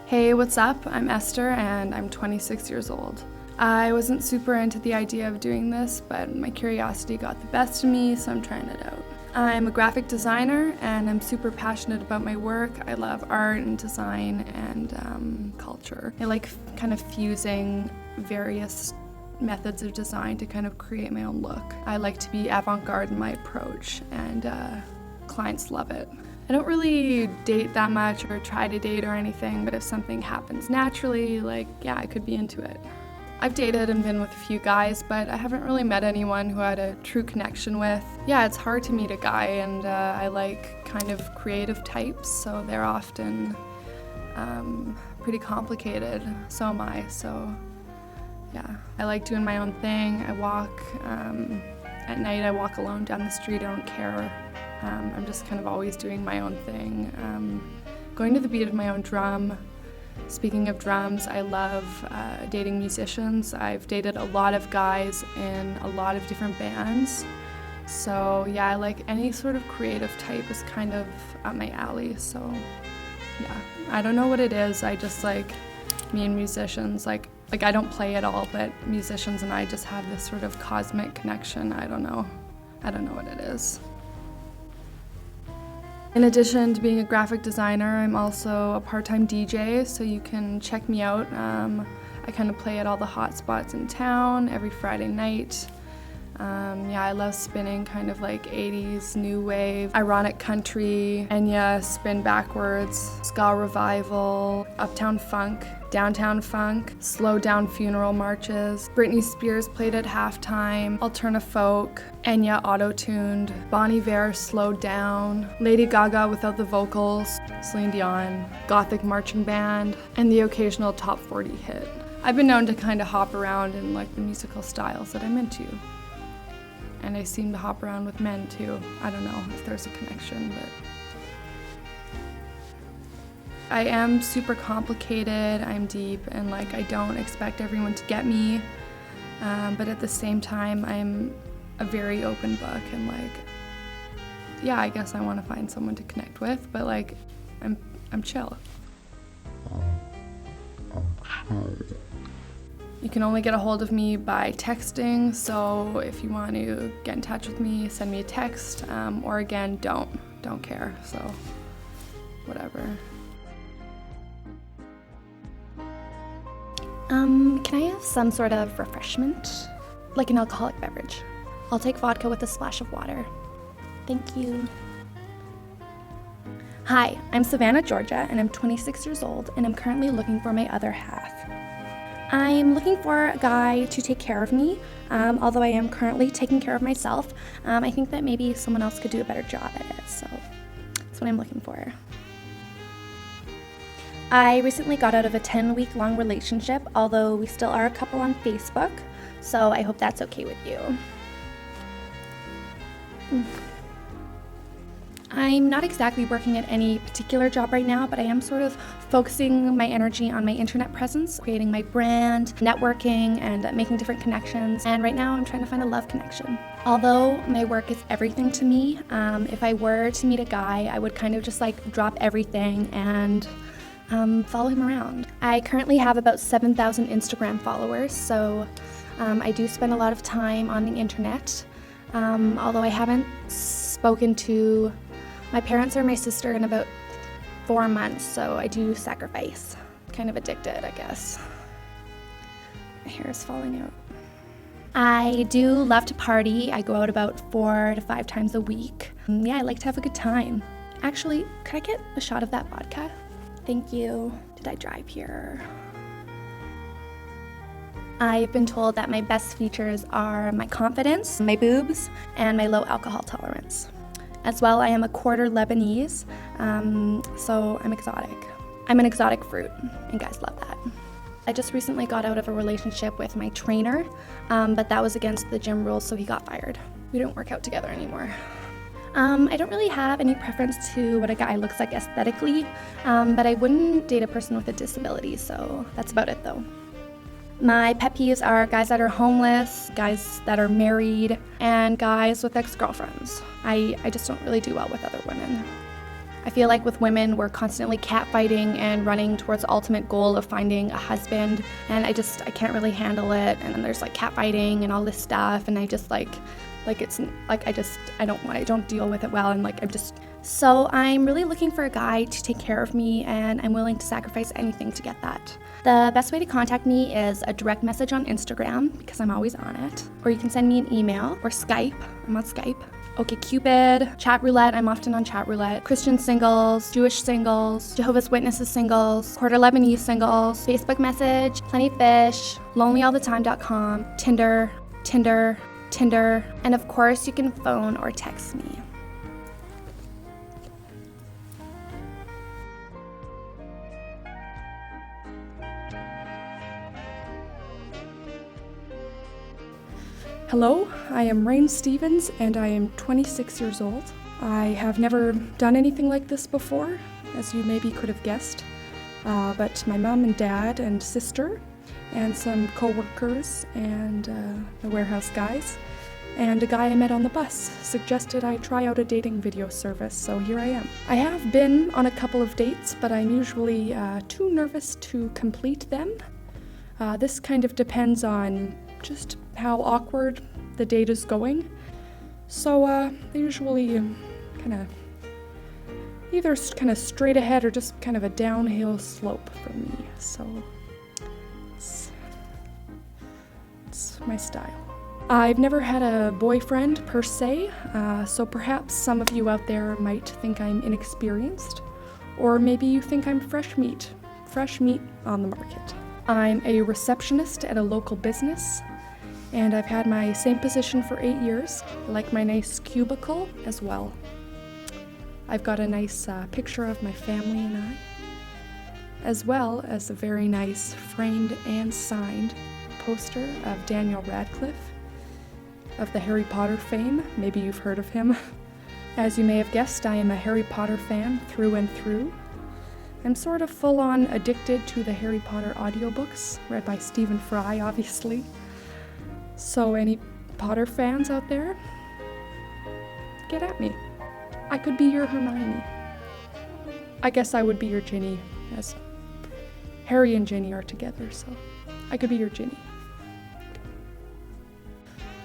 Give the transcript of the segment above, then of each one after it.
Hey, what's up? I'm Esther and I'm 26 years old. I wasn't super into the idea of doing this, but my curiosity got the best of me, so I'm trying it out. I'm a graphic designer and I'm super passionate about my work. I love art and design and culture. I like kind of fusing various methods of design to kind of create my own look. I like to be avant-garde in my approach and clients love it. I don't really date that much or try to date or anything, but if something happens naturally, yeah, I could be into it. I've dated and been with a few guys, but I haven't really met anyone who I had a true connection with. Yeah, it's hard to meet a guy, and I like kind of creative types, so they're often pretty complicated. So am I, so yeah. I like doing my own thing. I walk, at night I walk alone down the street, I don't care. I'm just kind of always doing my own thing. Going to the beat of my own drum. Speaking of drums, I love dating musicians. I've dated a lot of guys in a lot of different bands. So yeah, I like any sort of creative type is kind of up my alley. So yeah, I don't know what it is. I just like me and musicians. Like I don't play at all, but musicians and I just have this sort of cosmic connection. I don't know what it is. In addition to being a graphic designer, I'm also a part-time DJ, so you can check me out. I kind of play at all the hot spots in town every Friday night. Yeah, I love spinning kind of like 80s, new wave, ironic country, Enya, spin backwards, ska revival, uptown funk, downtown funk, slow down funeral marches. Britney Spears played at halftime, Alterna folk, Enya auto-tuned, Bon Iver slowed down, Lady Gaga without the vocals, Celine Dion, Gothic marching band, and the occasional top 40 hit. I've been known to kind of hop around in like the musical styles that I'm into. And I seem to hop around with men too. I don't know if there's a connection, but I am super complicated, I'm deep, and like I don't expect everyone to get me. But at the same time, I'm a very open book and like, yeah, I guess I want to find someone to connect with, but like, I'm chill. You can only get a hold of me by texting, so if you want to get in touch with me, send me a text, or again, don't care, so whatever. Can I have some sort of refreshment? Like an alcoholic beverage. I'll take vodka with a splash of water. Thank you. Hi, I'm Savannah, Georgia, and I'm 26 years old, and I'm currently looking for my other half. I'm looking for a guy to take care of me, although I am currently taking care of myself. I think that maybe someone else could do a better job at it, so that's what I'm looking for. I recently got out of a 10-week-long relationship, although we still are a couple on Facebook, so I hope that's okay with you. I'm not exactly working at any particular job right now, but I am sort of focusing my energy on my internet presence, creating my brand, networking, and making different connections. And right now I'm trying to find a love connection. Although my work is everything to me, if I were to meet a guy, I would kind of just like drop everything and follow him around. I currently have about 7,000 Instagram followers, so I do spend a lot of time on the internet. Although I haven't spoken to my parents or my sister in about 4 months, so I do sacrifice. Kind of addicted, I guess. My hair is falling out. I do love to party. I go out about 4 to 5 times a week. Yeah, I like to have a good time. Actually, could I get a shot of that vodka? Thank you. Did I drive here? I've been told that my best features are my confidence, my boobs, and my low alcohol tolerance. As well, I am a quarter Lebanese, so I'm exotic. I'm an exotic fruit, and guys love that. I just recently got out of a relationship with my trainer, but that was against the gym rules, so he got fired. We don't work out together anymore. I don't really have any preference to what a guy looks like aesthetically, but I wouldn't date a person with a disability, so that's about it though. My pet peeves are guys that are homeless, guys that are married, and guys with ex-girlfriends. I just don't really do well with other women. I feel like with women, we're constantly catfighting and running towards the ultimate goal of finding a husband, and I can't really handle it. And then there's like catfighting and all this stuff, and I don't deal with it well, and So I'm really looking for a guy to take care of me, and I'm willing to sacrifice anything to get that. The best way to contact me is a direct message on Instagram, because I'm always on it, or you can send me an email, or Skype. I'm on Skype. OkCupid, Chat Roulette, I'm often on Chat Roulette, Christian singles, Jewish singles, Jehovah's Witnesses singles, Quarter Lebanese singles, Facebook message, Plenty Fish, LonelyAllTheTime.com, Tinder, and of course you can phone or text me. Hello, I am Rain Stevens and I am 26 years old. I have never done anything like this before, as you maybe could have guessed, but my mom and dad and sister and some co-workers and the warehouse guys and a guy I met on the bus suggested I try out a dating video service, so here I am. I have been on a couple of dates, but I'm usually too nervous to complete them. This kind of depends on just how awkward the date is going. So they usually either kind of straight ahead or just kind of a downhill slope for me. So it's my style. I've never had a boyfriend per se, so perhaps some of you out there might think I'm inexperienced, or maybe you think I'm fresh meat on the market. I'm a receptionist at a local business, and I've had my same position for 8 years. I like my nice cubicle as well. I've got a nice picture of my family and I, as well as a very nice framed and signed poster of Daniel Radcliffe of the Harry Potter fame. Maybe you've heard of him. As you may have guessed, I am a Harry Potter fan through and through. I'm sort of full-on addicted to the Harry Potter audiobooks, read by Stephen Fry, obviously. So any Potter fans out there, get at me. I could be your Hermione. I guess I would be your Ginny, as Harry and Ginny are together, so I could be your Ginny.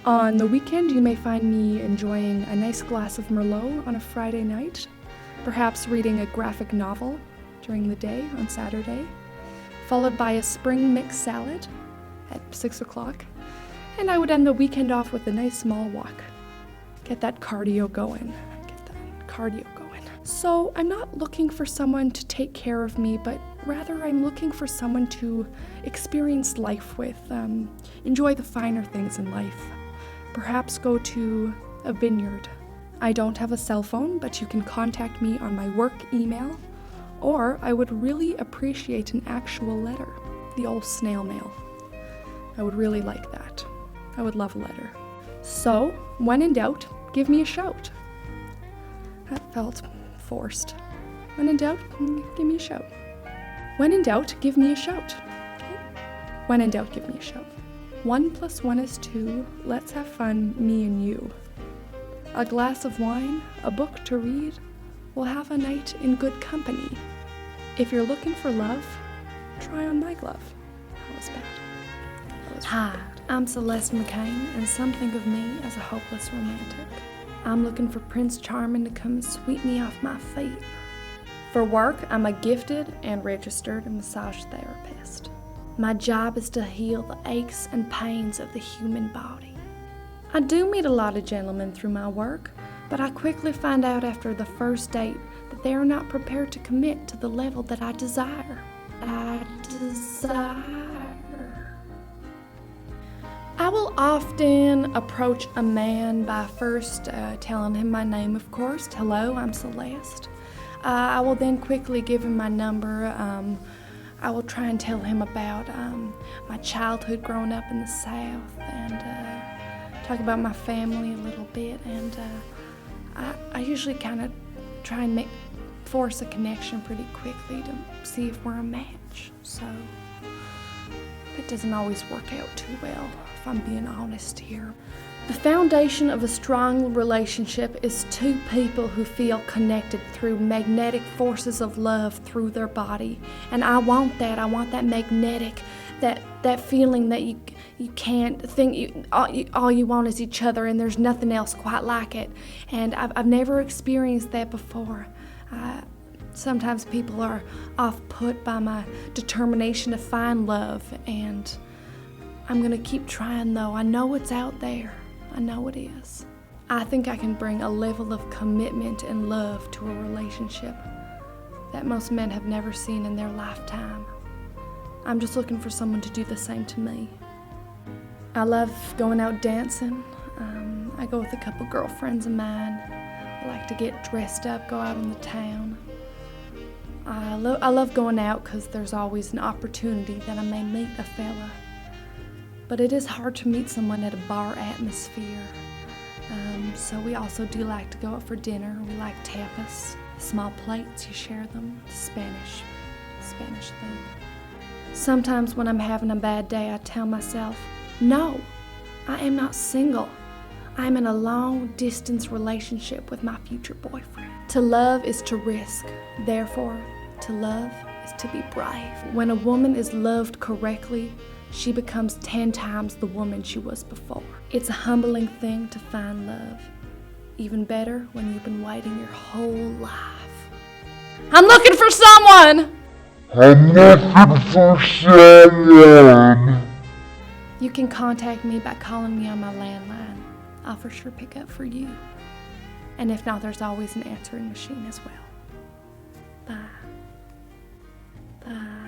On the weekend, you may find me enjoying a nice glass of Merlot on a Friday night, perhaps reading a graphic novel during the day on Saturday, followed by a spring mix salad at 6 o'clock. And I would end the weekend off with a nice small walk. Get that cardio going. So I'm not looking for someone to take care of me, but rather I'm looking for someone to experience life with, enjoy the finer things in life. Perhaps go to a vineyard. I don't have a cell phone, but you can contact me on my work email, or I would really appreciate an actual letter, the old snail mail. I would really like that. I would love a letter. So, when in doubt, give me a shout. That felt forced. When in doubt, give me a shout. When in doubt, give me a shout. Okay? When in doubt, give me a shout. 1 + 1 is 2. Let's have fun, me and you. A glass of wine, a book to read. We'll have a night in good company. If you're looking for love, try on my glove. That was bad. Hi, I'm Celeste McCain, and some think of me as a hopeless romantic. I'm looking for Prince Charming to come and sweep me off my feet. For work, I'm a gifted and registered massage therapist. My job is to heal the aches and pains of the human body. I do meet a lot of gentlemen through my work, but I quickly find out after the first date that they are not prepared to commit to the level that I desire. I will often approach a man by first telling him my name, of course. Hello, I'm Celeste. I will then quickly give him my number. I will try and tell him about my childhood growing up in the South and talk about my family a little bit. And I usually kind of try and force a connection pretty quickly to see if we're a match. So, but that doesn't always work out too well, if I'm being honest here. The foundation of a strong relationship is two people who feel connected through magnetic forces of love through their body. And I want that. I want that magnetic, that feeling that you can't think, all you want is each other and there's nothing else quite like it. And I've never experienced that before. Sometimes people are off-put by my determination to find love, and I'm gonna keep trying though. I know it's out there. I know it is. I think I can bring a level of commitment and love to a relationship that most men have never seen in their lifetime. I'm just looking for someone to do the same to me. I love going out dancing. I go with a couple girlfriends of mine. I like to get dressed up, go out in the town. I love going out because there's always an opportunity that I may meet a fella. But it is hard to meet someone at a bar atmosphere. So we also do like to go out for dinner. We like tapas, small plates, you share them, Spanish thing. Sometimes when I'm having a bad day, I tell myself, no, I am not single. I'm in a long-distance relationship with my future boyfriend. To love is to risk. Therefore, to love is to be brave. When a woman is loved correctly, she becomes 10 times the woman she was before. It's a humbling thing to find love. Even better when you've been waiting your whole life. I'm looking for someone! I'm looking for someone. You can contact me by calling me on my landline. I'll for sure pick up for you. And if not, there's always an answering machine as well. Bye. Bye.